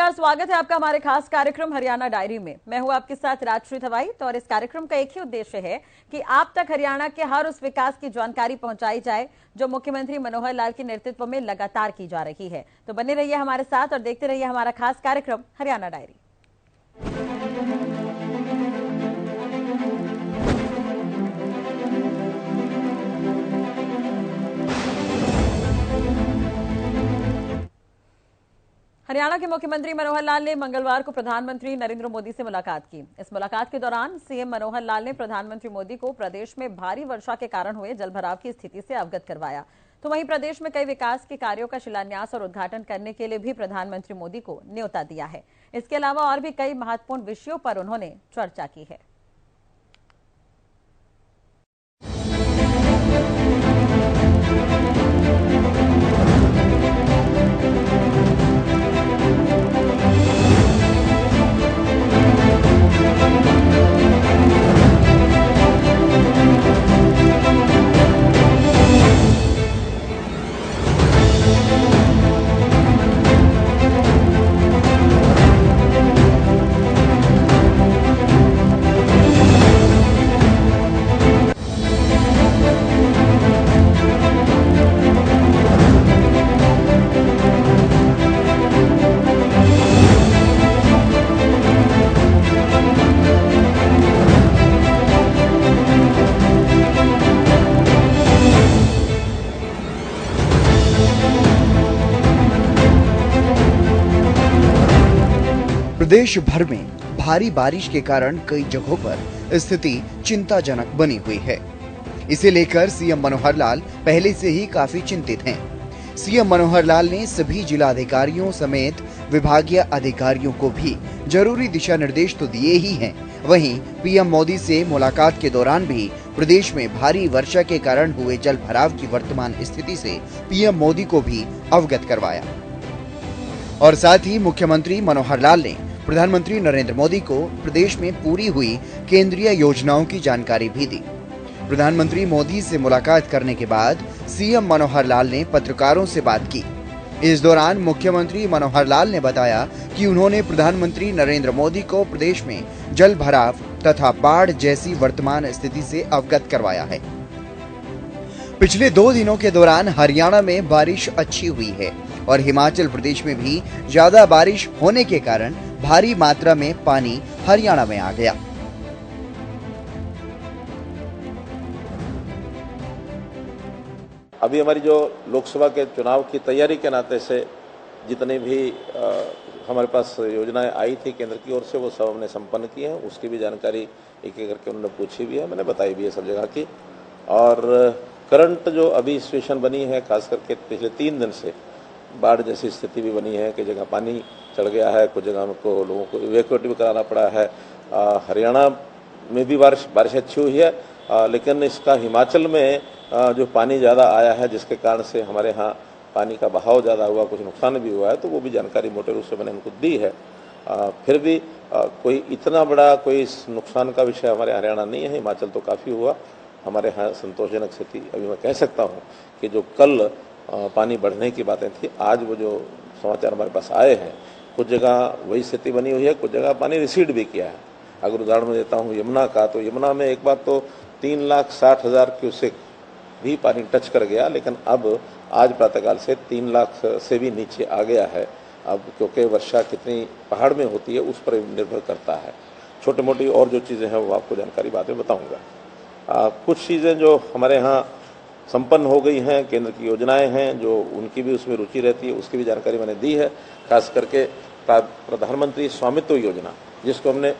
नमस्कार, स्वागत है आपका हमारे खास कार्यक्रम हरियाणा डायरी में। मैं हूं आपके साथ राजश्री थवाई। और इस कार्यक्रम का एक ही उद्देश्य है कि आप तक हरियाणा के हर उस विकास की जानकारी पहुंचाई जाए जो मुख्यमंत्री मनोहर लाल के नेतृत्व में लगातार की जा रही है। तो बने रहिए हमारे साथ और देखते रहिए हमारा खास कार्यक्रम हरियाणा डायरी। हरियाणा के मुख्यमंत्री मनोहर लाल ने मंगलवार को प्रधानमंत्री नरेंद्र मोदी से मुलाकात की। इस मुलाकात के दौरान सीएम मनोहर लाल ने प्रधानमंत्री मोदी को प्रदेश में भारी वर्षा के कारण हुए जलभराव की स्थिति से अवगत करवाया। तो वहीं प्रदेश में कई विकास के कार्यों का शिलान्यास और उद्घाटन करने के लिए भी प्रधानमंत्री मोदी को न्योता दिया है। इसके अलावा और भी कई महत्वपूर्ण विषयों पर उन्होंने चर्चा की है। प्रदेश भर में भारी बारिश के कारण कई जगहों पर स्थिति चिंताजनक बनी हुई है। इसे लेकर सीएम मनोहर लाल पहले से ही काफी चिंतित हैं। सीएम मनोहर लाल ने सभी जिला अधिकारियों समेत विभागीय अधिकारियों को भी जरूरी दिशा निर्देश तो दिए ही हैं। वहीं पीएम मोदी से मुलाकात के दौरान भी प्रदेश में भारी वर्षा के कारण हुए जल भराव की वर्तमान स्थिति से पीएम मोदी को भी अवगत करवाया। और साथ ही मुख्यमंत्री मनोहर लाल ने प्रधानमंत्री नरेंद्र मोदी को प्रदेश में पूरी हुई केंद्रीय योजनाओं की जानकारी भी दी। प्रधानमंत्री मोदी से मुलाकात करने के बाद सीएम मनोहर लाल ने पत्रकारों से बात की। इस दौरान मुख्यमंत्री मनोहर लाल ने बताया कि उन्होंने प्रधानमंत्री नरेंद्र मोदी को प्रदेश में जल भराव तथा बाढ़ जैसी वर्तमान स्थिति से अवगत करवाया है। पिछले 2 दिनों के दौरान हरियाणा में बारिश अच्छी हुई है और हिमाचल प्रदेश में भी ज्यादा बारिश होने के कारण भारी मात्रा में पानी हरियाणा में आ गया। अभी हमारी जो लोकसभा के चुनाव की तैयारी के नाते से जितनी भी हमारे पास योजनाएं आई थी केंद्र की ओर से वो सब हमने संपन्न की हैं। उसकी भी जानकारी एक एक करके उन्होंने पूछी भी है, मैंने बताई भी है सब जगह की। और करंट जो अभी सिचुएशन बनी है, खास करके पिछले 3 दिन से बाढ़ जैसी स्थिति भी बनी है कि जगह पानी चढ़ गया है, कुछ जगह को लोगों को इवैक्यूएट भी कराना पड़ा है। हरियाणा में भी बारिश अच्छी हुई है, लेकिन इसका हिमाचल में जो पानी ज़्यादा आया है जिसके कारण से हमारे यहाँ पानी का बहाव ज़्यादा हुआ, कुछ नुकसान भी हुआ है, तो वो भी जानकारी मोटे रूप से मैंने उनको दी है। फिर भी कोई इतना बड़ा कोई नुकसान का विषय हमारे हरियाणा नहीं है। हिमाचल तो काफ़ी हुआ, हमारे यहाँ संतोषजनक स्थिति अभी मैं कह सकता हूँ कि जो कल पानी बढ़ने की बातें थी, आज वो जो समाचार हमारे पास आए हैं, कुछ जगह वही स्थिति बनी हुई है, कुछ जगह पानी रिसीड भी किया है। अगर उदाहरण में देता हूँ यमुना का, तो यमुना में एक बार तो 3,60,000 क्यूसेक भी पानी टच कर गया, लेकिन अब आज प्रातःकाल से 3 लाख से भी नीचे आ गया है। अब क्योंकि वर्षा कितनी पहाड़ में होती है उस पर निर्भर करता है। छोटी मोटी और जो चीज़ें हैं वो आपको जानकारी बाद में बताऊँगा। कुछ चीज़ें जो हमारे यहाँ संपन्न हो गई हैं, केंद्र की योजनाएं हैं जो उनकी भी उसमें रुचि रहती है, उसकी भी जानकारी मैंने दी है। खास करके प्रधानमंत्री स्वामित्व योजना, जिसको हमने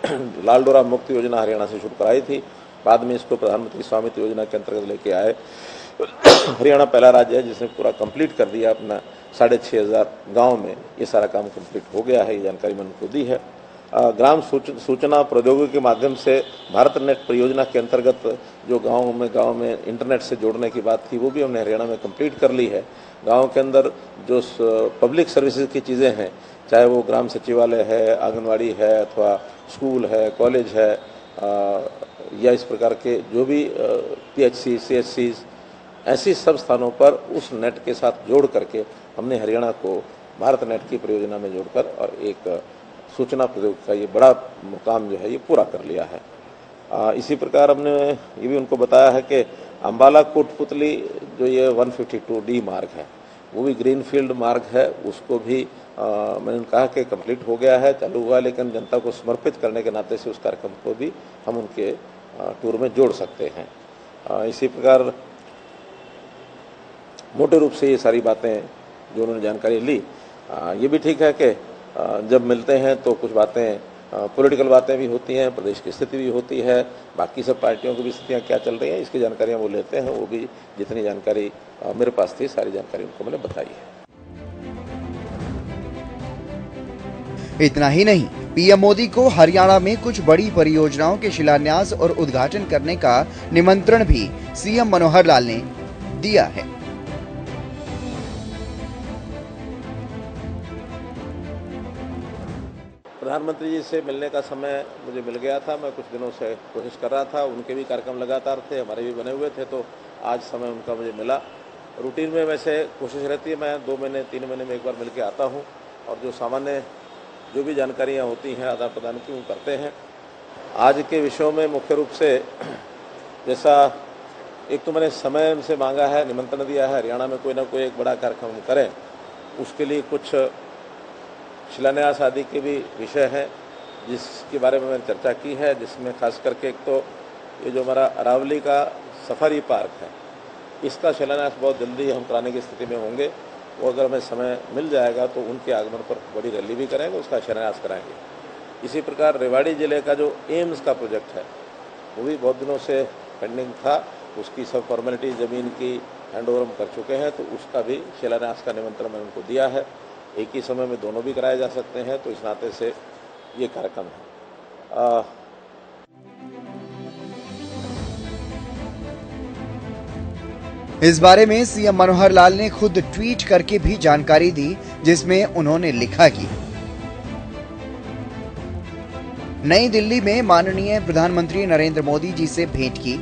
लाल डोरा मुक्त योजना हरियाणा से शुरू कराई थी, बाद में इसको प्रधानमंत्री स्वामित्व योजना के अंतर्गत लेके आए। हरियाणा पहला राज्य है जिसने पूरा कंप्लीट कर दिया अपना 6,500 गाँव में ये सारा काम कंप्लीट हो गया है। ये जानकारी मैंने उनको दी है। ग्राम सूचना प्रौद्योगिकी के माध्यम से भारत नेट परियोजना के अंतर्गत जो गांव में इंटरनेट से जोड़ने की बात थी वो भी हमने हरियाणा में कंप्लीट कर ली है। गांव के अंदर जो पब्लिक सर्विसेज की चीज़ें हैं, चाहे वो ग्राम सचिवालय है, आंगनवाड़ी है, अथवा स्कूल है, कॉलेज है, या इस प्रकार के जो भी PHC, CHCs, ऐसी सब स्थानों पर उस नेट के साथ जोड़ करके हमने हरियाणा को भारत नेट की परियोजना में जोड़कर और एक सूचना प्रौद्योगिकी का ये बड़ा मुकाम जो है ये पूरा कर लिया है। इसी प्रकार हमने ये भी उनको बताया है कि अम्बाला कोटपुतली जो ये 152D मार्ग है वो भी ग्रीनफील्ड मार्ग है, उसको भी मैंने कहा कि कंप्लीट हो गया है, चालू हुआ, लेकिन जनता को समर्पित करने के नाते से उस कार्यक्रम को भी हम उनके टूर में जोड़ सकते हैं। इसी प्रकार मोटे रूप से ये सारी बातें जो उन्होंने जानकारी ली, ये भी ठीक है कि जब मिलते हैं तो कुछ बातें पॉलिटिकल बातें भी होती हैं, प्रदेश की स्थिति भी होती है, बाकी सब पार्टियों की भी स्थितियाँ क्या चल रही हैं इसकी जानकारियाँ वो लेते हैं। वो भी जितनी जानकारी मेरे पास थी सारी जानकारी उनको मैंने बताई है। इतना ही नहीं, पीएम मोदी को हरियाणा में कुछ बड़ी परियोजनाओं के शिलान्यास और उद्घाटन करने का निमंत्रण भी सीएम मनोहर लाल ने दिया है। प्रधानमंत्री जी से मिलने का समय मुझे मिल गया था, मैं कुछ दिनों से कोशिश कर रहा था, उनके भी कार्यक्रम लगातार थे, हमारे भी बने हुए थे, तो आज समय उनका मुझे मिला। रूटीन में वैसे कोशिश रहती है मैं 2 महीने 3 महीने में एक बार मिल के आता हूँ और जो सामान्य जो भी जानकारियाँ होती हैं आदान प्रदान की वो करते हैं। आज के विषयों में मुख्य रूप से जैसा एक तो मैंने समय उनसे मांगा है, निमंत्रण दिया है, हरियाणा में कोई ना कोई एक बड़ा कार्यक्रम करें, उसके लिए कुछ शिलान्यास आदि के भी विषय हैं जिसके बारे में मैंने चर्चा की है, जिसमें खास करके एक तो ये जो हमारा अरावली का सफारी पार्क है इसका शिलान्यास बहुत जल्दी हम कराने की स्थिति में होंगे। वो अगर हमें समय मिल जाएगा तो उनके आगमन पर बड़ी रैली भी करेंगे, उसका शिलान्यास कराएंगे। इसी प्रकार रेवाड़ी जिले का जो एम्स का प्रोजेक्ट है वो भी बहुत दिनों से पेंडिंग था, उसकी सब फॉर्मेलिटी ज़मीन की हैंड ओवर हम कर चुके हैं, तो उसका भी शिलान्यास का निमंत्रण मैंने उनको दिया है। एक ही समय में दोनों भी कराए जा सकते हैं, तो इस नाते से ये कार्यक्रम है। इस बारे में सीएम मनोहर लाल ने खुद ट्वीट करके भी जानकारी दी, जिसमें उन्होंने लिखा कि नई दिल्ली में माननीय प्रधानमंत्री नरेंद्र मोदी जी से भेंट की।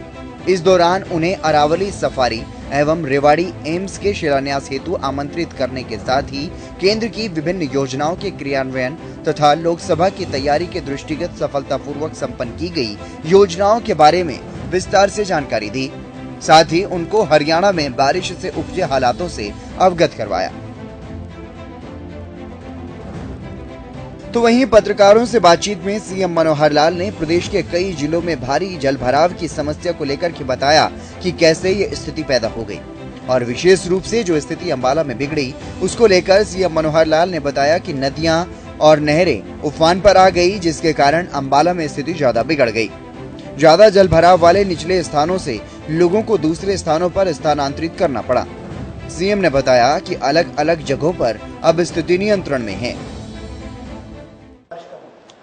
इस दौरान उन्हें अरावली सफारी एवं रेवाड़ी एम्स के शिलान्यास हेतु आमंत्रित करने के साथ ही केंद्र की विभिन्न योजनाओं के क्रियान्वयन तथा लोकसभा की तैयारी के दृष्टिगत सफलतापूर्वक संपन्न की गई योजनाओं के बारे में विस्तार से जानकारी दी। साथ ही उनको हरियाणा में बारिश से उपजे हालातों से अवगत करवाया। तो वहीं पत्रकारों से बातचीत में सीएम मनोहर लाल ने प्रदेश के कई जिलों में भारी जलभराव की समस्या को लेकर के बताया कि कैसे ये स्थिति पैदा हो गई और विशेष रूप से जो स्थिति अंबाला में बिगड़ी उसको लेकर सीएम मनोहर लाल ने बताया कि नदियां और नहरें उफान पर आ गई, जिसके कारण अंबाला में स्थिति ज्यादा बिगड़ गई। ज्यादा जलभराव वाले निचले स्थानों से लोगों को दूसरे स्थानों पर स्थानांतरित करना पड़ा। सीएम ने बताया कि अलग अलग जगहों पर अब स्थिति नियंत्रण में है।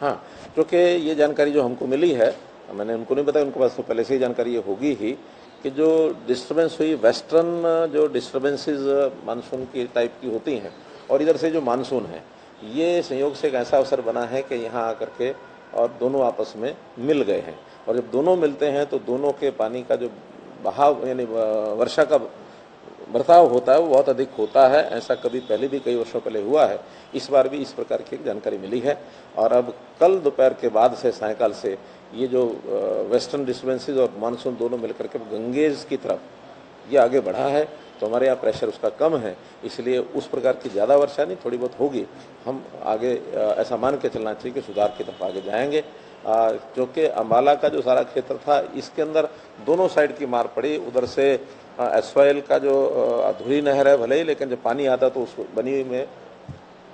हाँ, क्योंकि ये जानकारी जो हमको मिली है, मैंने उनको नहीं बताया, उनको पास तो पहले से ही जानकारी ये होगी ही कि जो डिस्टर्बेंस हुई, वेस्टर्न जो डिस्टर्बेंसेस मानसून की टाइप की होती हैं और इधर से जो मानसून है, ये संयोग से एक ऐसा अवसर बना है कि यहाँ आकर के और दोनों आपस में मिल गए हैं और जब दोनों मिलते हैं तो दोनों के पानी का जो बहाव यानी वर्षा का बर्ताव होता है वो बहुत अधिक होता है। ऐसा कभी पहले भी कई वर्षों पहले हुआ है, इस बार भी इस प्रकार की एक जानकारी मिली है। और अब कल दोपहर के बाद से सायंकाल से ये जो वेस्टर्न डिस्टर्बेंसेस और मानसून दोनों मिलकर के गंगेज की तरफ ये आगे बढ़ा है, तो हमारे यहाँ प्रेशर उसका कम है, इसलिए उस प्रकार की ज़्यादा वर्षा नहीं, थोड़ी बहुत होगी। हम आगे ऐसा मान के चलना चाहिए कि सुधार की तरफ आगे जाएंगे। क्योंकि अम्बाला का जो सारा क्षेत्र था इसके अंदर दोनों साइड की मार पड़ी। उधर से एसवाइल का जो अधूरी नहर है भले ही, लेकिन जब पानी आता तो उस बनी हुई में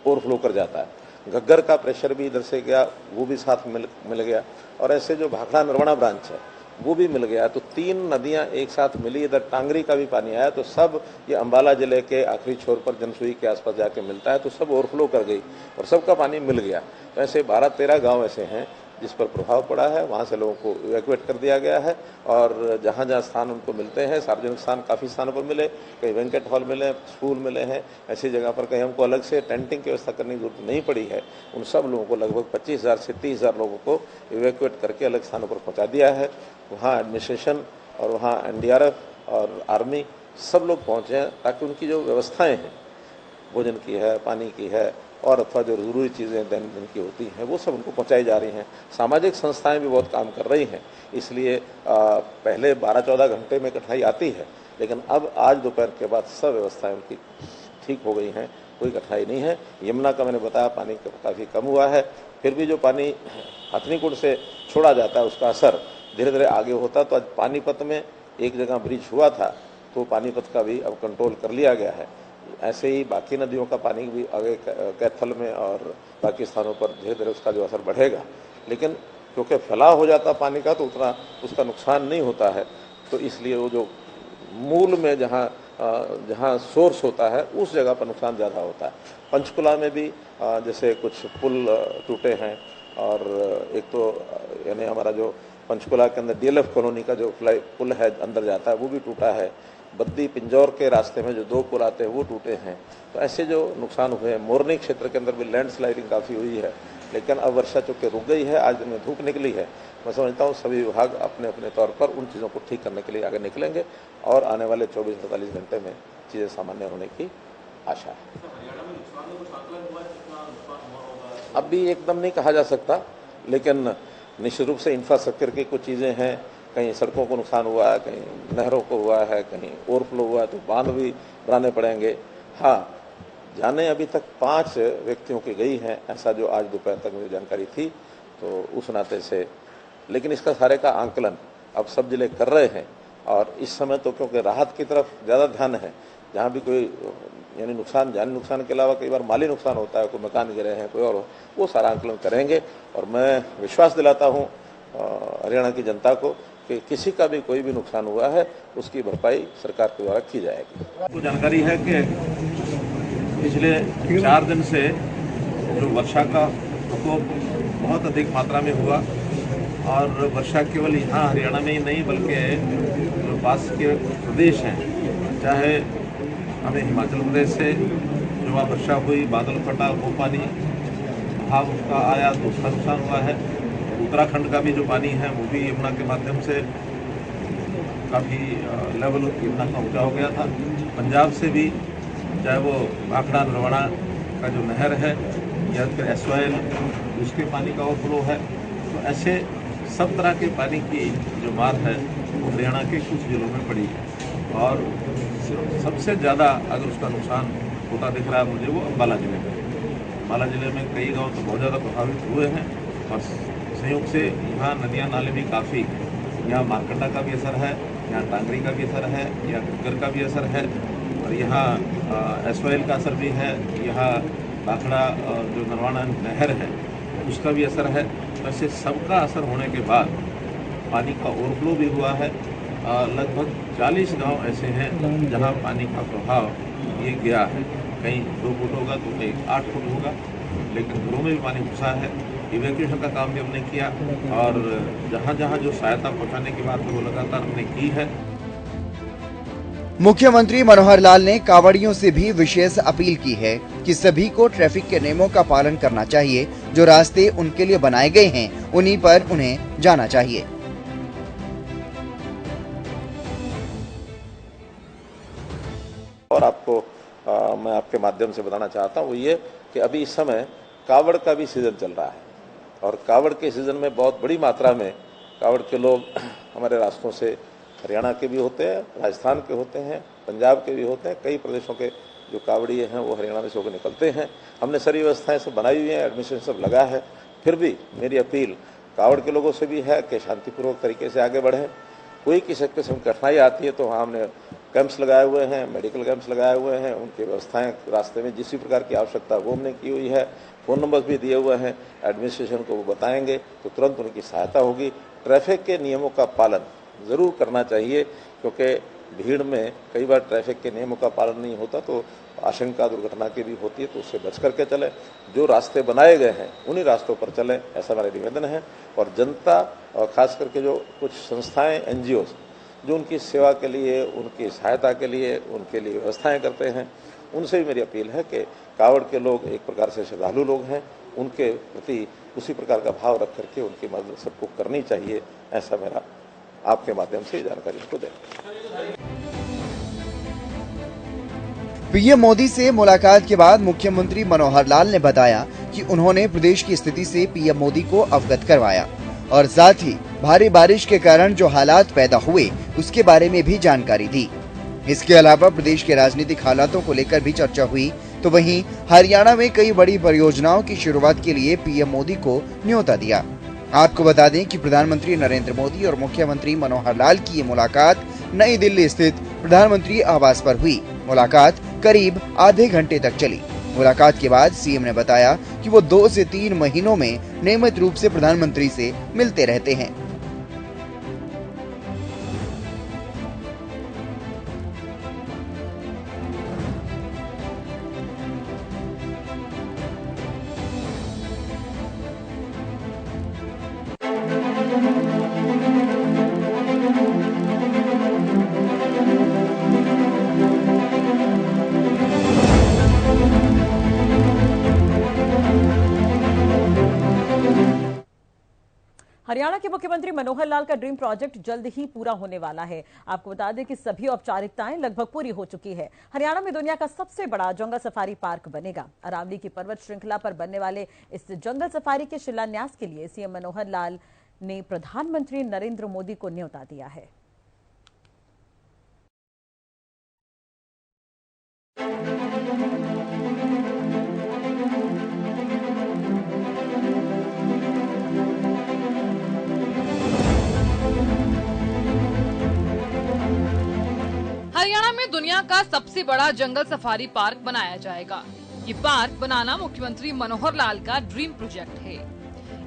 ओवरफ्लो कर जाता है। घग्गर का प्रेशर भी इधर से गया, वो भी साथ मिल गया और ऐसे जो भाखड़ा नरवाना ब्रांच है वो भी मिल गया। तो 3 नदियां एक साथ मिली, इधर टांगरी का भी पानी आया, तो सब ये अंबाला जिले के आखिरी छोर पर जनसुई के आसपास जाके मिलता है, तो सब ओवरफ्लो कर गई और सबका पानी मिल गया। तो ऐसे 12-13 गाँव ऐसे हैं जिस पर प्रभाव पड़ा है, वहाँ से लोगों को इवैक्यूएट कर दिया गया है और जहाँ जहाँ स्थान उनको मिलते हैं, सार्वजनिक स्थान काफ़ी स्थानों पर मिले, कहीं वेंकट हॉल मिले, स्कूल मिले हैं, ऐसी जगह पर कहीं हमको अलग से टेंटिंग की व्यवस्था करने की जरूरत नहीं पड़ी है। उन सब लोगों को लगभग 25,000 से 30,000 लोगों को इवैक्यूएट करके अलग स्थानों पर पहुँचा दिया है। वहाँ एडमिनिस्ट्रेशन और वहाँ NDRF और आर्मी सब लोग पहुँचे हैं ताकि उनकी जो व्यवस्थाएँ हैं भोजन की है, पानी की है और अथवा जो ज़रूरी चीज़ें दैनिक की होती हैं वो सब उनको पहुंचाई जा रही हैं। सामाजिक संस्थाएं भी बहुत काम कर रही हैं, इसलिए पहले 12-14 घंटे में कठिनाई आती है, लेकिन अब आज दोपहर के बाद सब व्यवस्थाएं उनकी ठीक हो गई हैं, कोई कठिनाई नहीं है। यमुना का मैंने बताया पानी काफ़ी कम हुआ है, फिर भी जो पानी हथनीकुंड से छोड़ा जाता है उसका असर धीरे धीरे आगे होता। तो आज पानीपत में एक जगह ब्रिज हुआ था तो पानीपत का भी अब कंट्रोल कर लिया गया है। ऐसे ही बाकी नदियों का पानी भी आगे कैथल में और बाकी स्थानों पर धीरे धीरे उसका जो असर बढ़ेगा, लेकिन क्योंकि फैलाव हो जाता पानी का तो उतना उसका नुकसान नहीं होता है। तो इसलिए वो जो मूल में जहाँ सोर्स होता है उस जगह पर नुकसान ज़्यादा होता है। पंचकुला में भी जैसे कुछ पुल टूटे हैं और एक तो यानी हमारा जो पंचकुला के अंदर डीएलएफ कॉलोनी का जो पुल है अंदर जाता है वो भी टूटा है। बद्दी पिंजौर के रास्ते में जो 2 पुल आते हैं वो टूटे हैं। तो ऐसे जो नुकसान हुए हैं, मोरनी क्षेत्र के अंदर भी लैंडस्लाइडिंग काफ़ी हुई है, लेकिन अब वर्षा चूँकि रुक गई है, आज दिन में धूप निकली है। मैं समझता हूँ सभी विभाग अपने अपने तौर पर उन चीज़ों को ठीक करने के लिए आगे निकलेंगे और आने वाले 24-48 घंटे में चीज़ें सामान्य होने की आशा है। अब भी एकदम नहीं कहा जा सकता, लेकिन निश्चित रूप से इंफ्रास्ट्रक्चर की कुछ चीज़ें हैं, कहीं सड़कों को नुकसान हुआ है, कहीं नहरों को हुआ है, कहीं ओवरफ्लो हुआ है तो बांध भी बनाने पड़ेंगे। हाँ, जाने अभी तक 5 व्यक्तियों की गई हैं, ऐसा जो आज दोपहर तक मुझे जानकारी थी, तो उस नाते से, लेकिन इसका सारे का आंकलन अब सब जिले कर रहे हैं और इस समय तो क्योंकि राहत की तरफ ज़्यादा ध्यान है, जहाँ भी कोई यानी नुकसान, जानी नुकसान के अलावा कई बार माली नुकसान होता है, कोई मकान गिरे हैं, कोई और, वो सारा आंकलन करेंगे। और मैं विश्वास दिलाता हूँ हरियाणा की जनता को कि किसी का भी कोई भी नुकसान हुआ है उसकी भरपाई सरकार के द्वारा की जाएगी। आपको जानकारी है कि पिछले 4 दिन से जो वर्षा का प्रकोप बहुत अधिक मात्रा में हुआ और वर्षा केवल यहाँ हरियाणा में ही नहीं बल्कि जो पास के प्रदेश हैं, चाहे हमें हिमाचल प्रदेश से जो वहाँ वर्षा हुई, बादल फटा, वो पानी भाव उसका आया तो उसका नुकसान हुआ है। उत्तराखंड का भी जो पानी है वो भी यमुना के माध्यम से काफ़ी लेवल यमुना का ऊँचा हो गया था। पंजाब से भी चाहे वो भाखड़ा नरवाना का जो नहर है या फिर एसवाइल उसके पानी का ओवरफ्लो है, तो ऐसे सब तरह के पानी की जो मार है वो हरियाणा के कुछ जिलों में पड़ी है और सबसे ज़्यादा अगर उसका नुकसान होता दिख रहा है मुझे वो अम्बाला जिले में। अम्बाला जिले में कई गांव तो बहुत ज़्यादा प्रभावित हुए हैं और संयोग से यहाँ नदियाँ नाले भी काफ़ी, यहाँ मारकंडा का भी असर है, यहाँ टांगरी का भी असर है, यहाँ घग्गर का भी असर है और यहाँ एसवाइल का असर भी है, यहाँ भाखड़ा और जो नरवाना नहर है उसका भी असर है। वैसे सबका असर होने के बाद पानी का ओवरफ्लो भी हुआ है। लगभग 40 गांव ऐसे हैं जहां पानी का प्रभाव ये गया है, कहीं 2 फुट होगा तो कहीं 8 फुट होगा, लेकिन घरों में भी पानी घुसा है। इवैक्यूएशन का काम भी हमने किया और जहां जहां जो सहायता पहुंचाने की बात है वो लगातार हमने की है। मुख्यमंत्री मनोहर लाल ने कांवड़ियों से भी विशेष अपील की है कि सभी को ट्रैफिक के नियमों का पालन करना चाहिए। जो रास्ते उनके लिए बनाए गए हैं उन्हीं पर उन्हें जाना चाहिए। और आपको मैं आपके माध्यम से बताना चाहता हूँ वो ये कि अभी इस समय कावड़ का भी सीज़न चल रहा है और कावड़ के सीज़न में बहुत बड़ी मात्रा में कावड़ के लोग हमारे रास्तों से हरियाणा के भी होते हैं, राजस्थान के होते हैं, पंजाब के भी होते हैं, कई प्रदेशों के जो कावड़िए हैं वो हरियाणा में से होकर निकलते हैं। हमने सारी व्यवस्थाएँ सब बनाई हुई हैं, एडमिशन सब लगा है। फिर भी मेरी अपील कावड़ के लोगों से भी है कि शांतिपूर्वक तरीके से आगे बढ़ें। कोई किसी किस्म की कठिनाई आती है तो वहाँ हमने कैंप्स लगाए हुए हैं, मेडिकल कैंप्स लगाए हुए हैं, उनकी व्यवस्थाएं रास्ते में जिस भी प्रकार की आवश्यकता वो हमने की हुई है। फ़ोन नंबर्स भी दिए हुए हैं, एडमिनिस्ट्रेशन को वो बताएंगे तो तुरंत उनकी सहायता होगी। ट्रैफिक के नियमों का पालन ज़रूर करना चाहिए क्योंकि भीड़ में कई बार ट्रैफिक के नियमों का पालन नहीं होता तो आशंका दुर्घटना की भी होती है, तो उससे बच करके चलें। जो रास्ते बनाए गए हैं उन्हीं रास्तों पर चलें, ऐसा मेरा निवेदन है। और जनता और ख़ास करके जो कुछ संस्थाएं, NGOs जो उनकी सेवा के लिए, उनकी सहायता के लिए, उनके लिए व्यवस्थाएं करते हैं, उनसे भी मेरी अपील है कि कावड़ के लोग एक प्रकार से श्रद्धालु लोग हैं, उनके प्रति उसी प्रकार का भाव रख करके उनकी मदद सबको करनी चाहिए। ऐसा मेरा आपके माध्यम से जानकारी उनको दें। पीएम मोदी से मुलाकात के बाद मुख्यमंत्री मनोहर लाल ने बताया कि उन्होंने प्रदेश की स्थिति से पीएम मोदी को अवगत करवाया और साथ ही भारी बारिश के कारण जो हालात पैदा हुए उसके बारे में भी जानकारी दी। इसके अलावा प्रदेश के राजनीतिक हालातों को लेकर भी चर्चा हुई। तो वहीं हरियाणा में कई बड़ी परियोजनाओं की शुरुआत के लिए पीएम मोदी को न्योता दिया। आपको बता दें कि प्रधानमंत्री नरेंद्र मोदी और मुख्यमंत्री मनोहर लाल की ये मुलाकात नई दिल्ली स्थित प्रधानमंत्री आवास पर हुई। मुलाकात करीब आधे घंटे तक चली। मुलाकात के बाद सीएम ने बताया कि वो 2 से 3 महीनों में नियमित रूप से प्रधानमंत्री से मिलते रहते हैं। हरियाणा के मुख्यमंत्री मनोहर लाल का ड्रीम प्रोजेक्ट जल्द ही पूरा होने वाला है। आपको बता दें कि सभी औपचारिकताएं लगभग पूरी हो चुकी है। हरियाणा में दुनिया का सबसे बड़ा जंगल सफारी पार्क बनेगा। अरावली की पर्वत श्रृंखला पर बनने वाले इस जंगल सफारी के शिलान्यास के लिए सीएम मनोहर लाल ने प्रधानमंत्री नरेंद्र मोदी को न्योता दिया है। हरियाणा में दुनिया का सबसे बड़ा जंगल सफारी पार्क बनाया जाएगा। ये पार्क बनाना मुख्यमंत्री मनोहर लाल का ड्रीम प्रोजेक्ट है।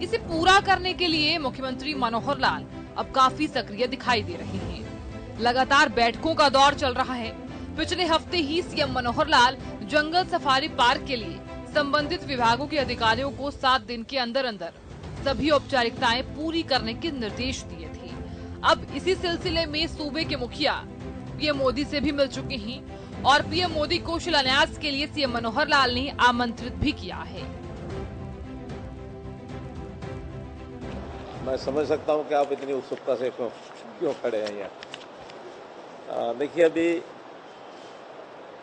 इसे पूरा करने के लिए मुख्यमंत्री मनोहर लाल अब काफी सक्रिय दिखाई दे रहे हैं। लगातार बैठकों का दौर चल रहा है। पिछले हफ्ते ही सीएम मनोहर लाल जंगल सफारी पार्क के लिए संबंधित विभागों के अधिकारियों को 7 दिन के अंदर अंदर सभी औपचारिकताएं पूरी करने के निर्देश दिए थे। अब इसी सिलसिले में सूबे के मुखिया पीएम मोदी से भी मिल चुके हैं और पीएम मोदी को शिलान्यास के लिए सीएम मनोहर लाल ने आमंत्रित भी किया है। मैं समझ सकता हूं कि आप इतनी उत्सुकता से क्यों खड़े हैं यहाँ। देखिए, अभी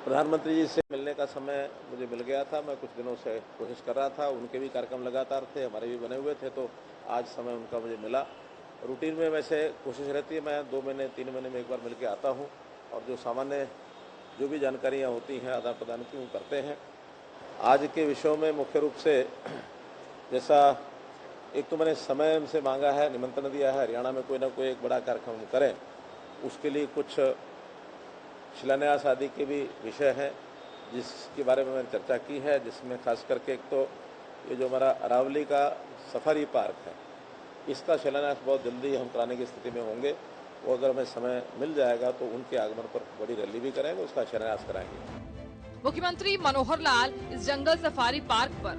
प्रधानमंत्री जी से मिलने का समय मुझे मिल गया था। मैं कुछ दिनों से कोशिश कर रहा था। उनके भी कार्यक्रम लगातार थे, हमारे भी बने हुए थे, तो आज समय उनका मुझे मिला। रूटीन में वैसे कोशिश रहती है, मैं 2 महीने 3 महीने में एक बार मिल के आता हूँ और जो सामान्य जो भी जानकारियाँ होती हैं आदान प्रदान की वो करते हैं। आज के विषयों में मुख्य रूप से जैसा एक तो मैंने समय उनसे मांगा है, निमंत्रण दिया है, हरियाणा में कोई ना कोई एक बड़ा कार्यक्रम करें, उसके लिए कुछ शिलान्यास आदि के भी विषय हैं जिसके बारे में मैंने चर्चा की है, जिसमें खास करके एक तो ये जो हमारा अरावली का सफारी पार्क है, इसका शिलान्यास बहुत जल्दी हम कराने की स्थिति में होंगे। वो अगर हमें समय मिल जाएगा तो उनके आगमन पर बड़ी रैली भी करेंगे, उसका शिलान्यास कराएंगे। मुख्यमंत्री मनोहर लाल इस जंगल सफारी पार्क पर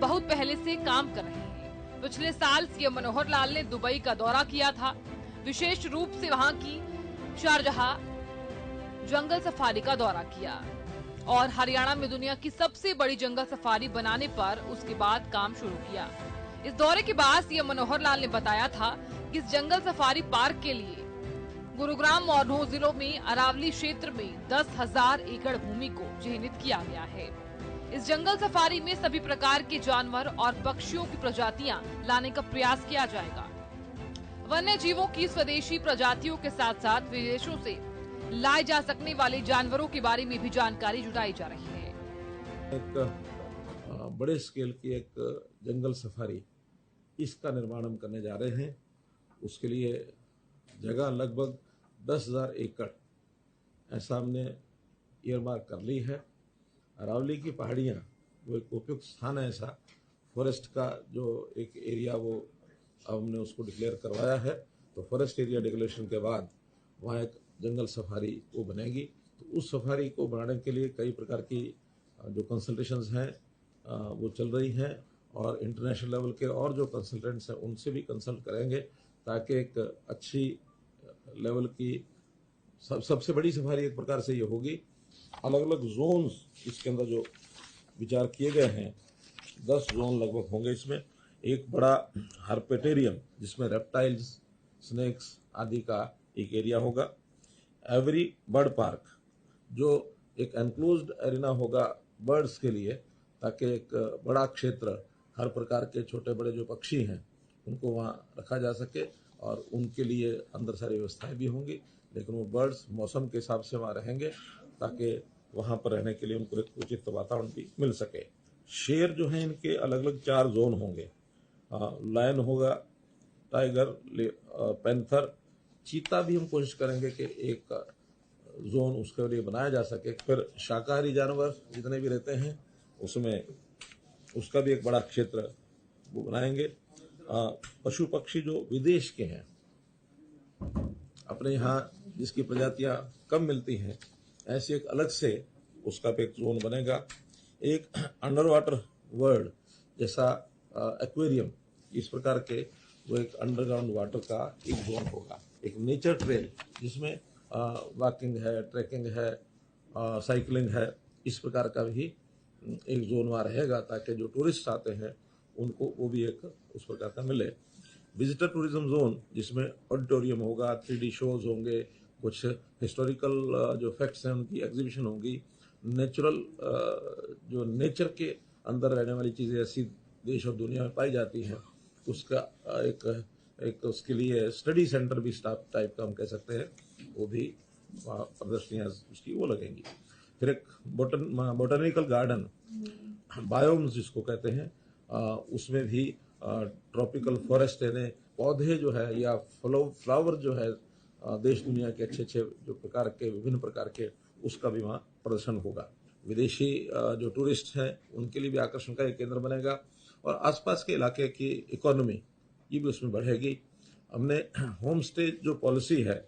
बहुत पहले से काम कर रहे हैं। पिछले साल सीएम मनोहर लाल ने दुबई का दौरा किया था। विशेष रूप से वहां की शारजाह जंगल सफारी का दौरा किया और हरियाणा में दुनिया की सबसे बड़ी जंगल सफारी बनाने पर उसके बाद काम शुरू किया। इस दौरे के बाद सीएम मनोहर लाल ने बताया था कि इस जंगल सफारी पार्क के लिए गुरुग्राम और नौ जिलों में अरावली क्षेत्र में 10,000 एकड़ भूमि को चिन्हित किया गया है। इस जंगल सफारी में सभी प्रकार के जानवर और पक्षियों की प्रजातियां लाने का प्रयास किया जाएगा। वन्य जीवों की स्वदेशी प्रजातियों के साथ साथ विदेशों से लाए जा सकने वाले जानवरों के बारे में भी जानकारी जुटाई जा रही है। एक बड़े स्केल की एक जंगल सफारी, इसका निर्माण हम करने जा रहे हैं। उसके लिए जगह लगभग 10,000 एकड़ ऐसा हमने ईयरमार्क कर ली है। अरावली की पहाड़ियाँ वो एक उपयुक्त स्थान है ऐसा फॉरेस्ट का जो एक एरिया, वो अब हमने उसको डिक्लेयर करवाया है। तो फॉरेस्ट एरिया डिक्लेरेशन के बाद वहाँ एक जंगल सफारी वो बनेगी। तो उस सफारी को बनाने के लिए कई प्रकार की जो कंसल्टेशंस हैं वो चल रही हैं और इंटरनेशनल लेवल के और जो कंसल्टेंट्स हैं उनसे भी कंसल्ट करेंगे ताकि एक अच्छी लेवल की सबसे बड़ी सफारी एक प्रकार से ये होगी। अलग अलग जोन्स इसके अंदर जो विचार किए गए हैं, 10 जोन लगभग होंगे इसमें। एक बड़ा हर्पेटेरियम जिसमें रेप्टाइल्स, स्नेक्स आदि का एक एरिया होगा। एवरी बर्ड पार्क जो एक एनक्लोज्ड एरिना होगा बर्ड्स के लिए, ताकि एक बड़ा क्षेत्र हर प्रकार के छोटे बड़े जो पक्षी हैं उनको वहाँ रखा जा सके, और उनके लिए अंदर सारी व्यवस्थाएं भी होंगी, लेकिन वो बर्ड्स मौसम के हिसाब से वहाँ रहेंगे ताकि वहाँ पर रहने के लिए उनको एक उचित वातावरण भी मिल सके। शेर जो है इनके अलग अलग 4 जोन होंगे। लायन होगा, टाइगर, पैंथर, चीता भी हम कोशिश करेंगे कि एक जोन उसके लिए बनाया जा सके। फिर शाकाहारी जानवर जितने भी रहते हैं उसमें उसका भी एक बड़ा क्षेत्र वो बनाएंगे। पशु पक्षी जो विदेश के हैं, अपने यहाँ जिसकी प्रजातियां कम मिलती हैं, ऐसे एक अलग से उसका भी एक जोन बनेगा। एक अंडर वाटर वर्ल्ड जैसा एक्वेरियम, इस प्रकार के वो एक अंडरग्राउंड वाटर का एक जोन होगा। एक नेचर ट्रेल जिसमें वॉकिंग है, ट्रैकिंग है, साइकिलिंग है, इस प्रकार का भी एक जोन वहाँ रहेगा, ताकि जो टूरिस्ट आते हैं उनको वो भी एक उस प्रकार का मिले। विजिटर टूरिज्म जोन जिसमें ऑडिटोरियम होगा, 3D शोज होंगे, कुछ हिस्टोरिकल जो फैक्ट्स हैं उनकी एग्जीबिशन होगी, नेचुरल जो नेचर के अंदर रहने वाली चीज़ें ऐसी देश और दुनिया में पाई जाती हैं, उसका एक उसके लिए स्टडी सेंटर भी स्टाफ टाइप का हम कह सकते हैं, वो भी प्रदर्शनियाँ उसकी वो लगेंगी। फिर एक बोटनिकल गार्डन, बायोम्स जिसको कहते हैं, उसमें भी ट्रॉपिकल फॉरेस्ट यानी पौधे जो है या फ्लावर जो है देश दुनिया के अच्छे अच्छे जो प्रकार के विभिन्न प्रकार के, उसका भी वहाँ प्रदर्शन होगा। विदेशी जो टूरिस्ट हैं उनके लिए भी आकर्षण का एक केंद्र बनेगा, और आसपास के इलाके की इकोनॉमी ये भी उसमें बढ़ेगी। हमने होम स्टे जो पॉलिसी है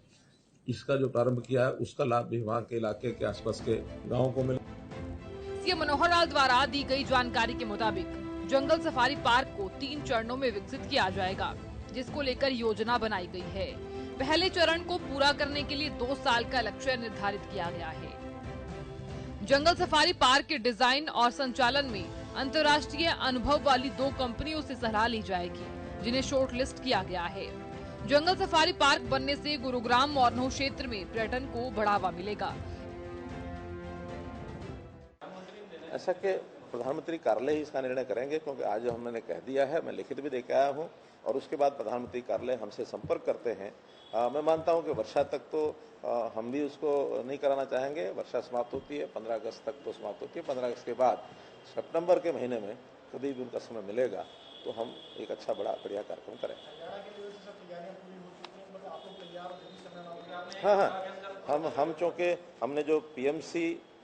इसका जो प्रारंभ किया है, उसका लाभ भी वहाँ के इलाके के आसपास के गाँव को मिले। सीएम मनोहर लाल द्वारा दी गई जानकारी के मुताबिक जंगल सफारी पार्क को 3 चरणों में विकसित किया जाएगा, जिसको लेकर योजना बनाई गई है। पहले चरण को पूरा करने के लिए 2 साल का लक्ष्य निर्धारित किया गया है। जंगल सफारी पार्क के डिजाइन और संचालन में अंतर्राष्ट्रीय अनुभव वाली 2 कंपनियों से सलाह ली जाएगी, जिन्हें शॉर्ट लिस्ट किया गया है। जंगल सफारी पार्क बनने से गुरुग्राम मोरनो क्षेत्र में पर्यटन को बढ़ावा मिलेगा। ऐसा कि प्रधानमंत्री कार्यालय ही इसका निर्णय करेंगे, क्योंकि आज हमने कह दिया है, मैं लिखित भी देके आया हूँ, और उसके बाद प्रधानमंत्री कार्यालय हमसे संपर्क करते हैं। मैं मानता हूँ कि वर्षा तक तो हम भी उसको नहीं कराना चाहेंगे। वर्षा समाप्त होती है 15 अगस्त तक तो समाप्त होती है। 15 अगस्त के बाद सितंबर के महीने में कभी भी उनका समय मिलेगा तो हम एक अच्छा बढ़िया कार्यक्रम करेंगे। हाँ, हम चूँकि हमने जो PMC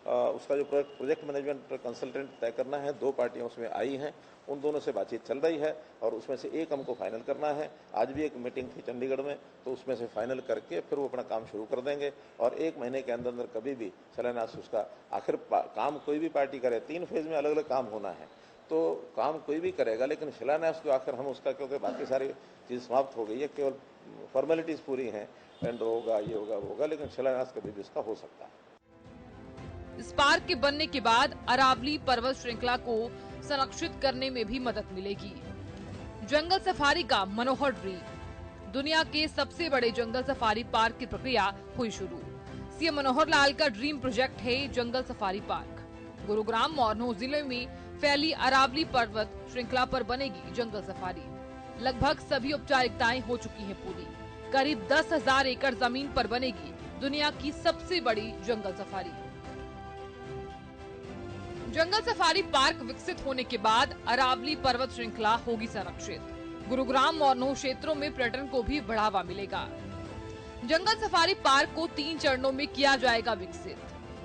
उसका जो प्रोजेक्ट मैनेजमेंट कंसल्टेंट तय करना है, 2 पार्टियां उसमें आई हैं, उन दोनों से बातचीत चल रही है, और उसमें से एक हमको फाइनल करना है। आज भी एक मीटिंग थी चंडीगढ़ में, तो उसमें से फाइनल करके फिर वो अपना काम शुरू कर देंगे, और 1 महीने के अंदर अंदर कभी भी शिलान्यास उसका आखिर काम कोई भी पार्टी करे, 3 फेज में अलग अलग काम होना है, तो काम कोई भी करेगा, लेकिन शिलान्यास जो आखिर हम उसका, क्योंकि बाकी सारी चीज़ समाप्त हो गई है, केवल फॉर्मेलिटीज़ पूरी हैं, टेंडर होगा, ये होगा, वो होगा, लेकिन शिलान्यास कभी भी उसका हो सकता है। इस पार्क के बनने के बाद अरावली पर्वत श्रृंखला को संरक्षित करने में भी मदद मिलेगी। जंगल सफारी का मनोहर ड्रीम, दुनिया के सबसे बड़े जंगल सफारी पार्क की प्रक्रिया हुई शुरू। सीएम मनोहर लाल का ड्रीम प्रोजेक्ट है जंगल सफारी पार्क। गुरुग्राम मोरनो जिले में फैली अरावली पर्वत श्रृंखला पर बनेगी जंगल सफारी। लगभग सभी औपचारिकताएं हो चुकी हैं पूरी। करीब 10,000 एकड़ जमीन पर बनेगी दुनिया की सबसे बड़ी जंगल सफारी। जंगल सफारी पार्क विकसित होने के बाद अरावली पर्वत श्रृंखला होगी संरक्षित। गुरुग्राम मोरनो क्षेत्रों में पर्यटन को भी बढ़ावा मिलेगा। जंगल सफारी पार्क को 3 चरणों में किया जाएगा विकसित।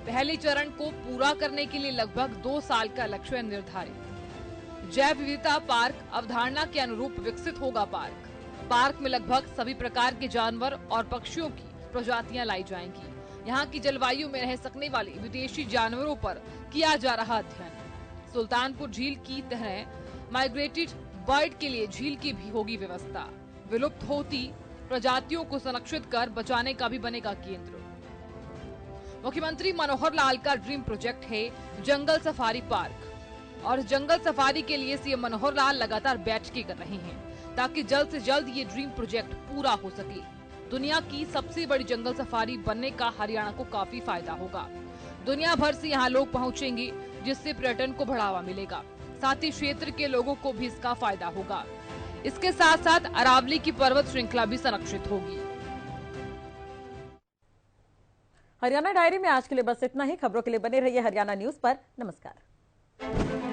पहले चरण को पूरा करने के लिए लगभग 2 साल का लक्ष्य निर्धारित। जैव विविधता पार्क अवधारणा के अनुरूप विकसित होगा पार्क में लगभग सभी प्रकार के जानवर और पक्षियों की प्रजातियां लाई जाएंगी। यहाँ की जलवायु में रह सकने वाले विदेशी जानवरों पर किया जा रहा अध्ययन। सुल्तानपुर झील की तरह माइग्रेटेड बर्ड के लिए झील की भी होगी व्यवस्था। विलुप्त होती प्रजातियों को संरक्षित कर बचाने का भी बनेगा केंद्र। मुख्यमंत्री मनोहर लाल का ड्रीम प्रोजेक्ट है जंगल सफारी पार्क, और जंगल सफारी के लिए सीएम मनोहर लाल लगातार बैठकें कर रहे हैं ताकि जल्द से जल्द ये ड्रीम प्रोजेक्ट पूरा हो सके। दुनिया की सबसे बड़ी जंगल सफारी बनने का हरियाणा को काफी फायदा होगा। दुनिया भर से यहाँ लोग पहुँचेंगे, जिससे पर्यटन को बढ़ावा मिलेगा। साथ ही क्षेत्र के लोगों को भी इसका फायदा होगा। इसके साथ साथ अरावली की पर्वत श्रृंखला भी संरक्षित होगी। हरियाणा डायरी में आज के लिए बस इतना ही। खबरों के लिए बने रहिए हरियाणा न्यूज पर। नमस्कार।